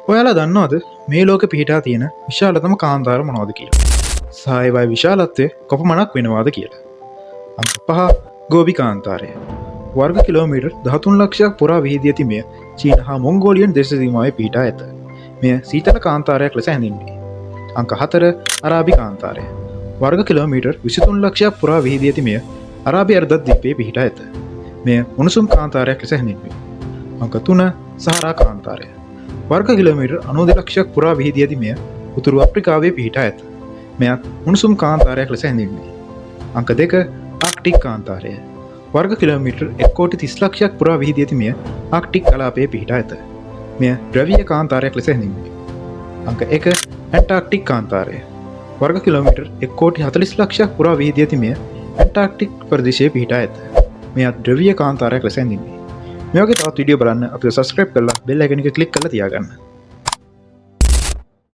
ඔයාලා දන්නවද මේ ලෝක පිහිටා තියෙන විශාලතම කාන්තාර මොනවද කියලා? සායවයි විශාලත්වය කොපමණක් වෙනවාද කියලා. අංක 5 ගෝබි කාන්තාරය. වර්ග කිලෝමීටර් 13 ලක්ෂයක් පුරා විහිදී ඇති මෙය චීන හා මොංගෝලියන් දේශ සීමාවේ පිහිටා ඇත. මෙය සීතල කාන්තාරයක් ලෙස හැඳින්වේ. අංක 4 අරාබි කාන්තාරය. වර්ග කිලෝමීටර් 23 ලක්ෂයක් පුරා විහිදී ඇති මෙය අරාබි අර්ධද්වීපයේ පිහිටා ඇත. මෙය උණුසුම් කාන්තාරයක් ලෙස හැඳින්වේ. අංක 3 සහරා කාන්තාරය. වර්ග කිලෝමීටර් 92 ලක්ෂයක් පුරා විහිදී ඇති මෙය උතුරු අප්‍රිකාවේ පිහිටා ඇත. මෙයත් උණුසුම් කාන්තාරයක් ලෙස හැඳින්වේ. අංක 2 ආක්ටික් කාන්තාරය. වර්ග කිලෝමීටර් 1,30 ලක්ෂයක් පුරා විහිදී ඇති මෙය ආක්ටික් කලාපයේ පිහිටා ඇත. මෙය ද්‍රවීය කාන්තාරයක් ලෙස හැඳින්වේ. අංක 1 ඇන්ටාර්ක්ටික් කාන්තාරය. වර්ග කිලෝමීටර් 1,40 ලක්ෂයක් පුරා විහිදී ඇති මෙය ඇන්ටාර්ක්ටික් ප්‍රදේශයේ පිහිටා ඇත. මෙයත් ද්‍රවීය කාන්තාරයක් ලෙස හැඳින්වේ. මේ වගේ තවත් වීඩියෝ බලන්න අපිව සබ්ස්ක්‍රයිබ් කරලා බෙල් අයිකන් එක ක්ලික් කරලා තියාගන්න.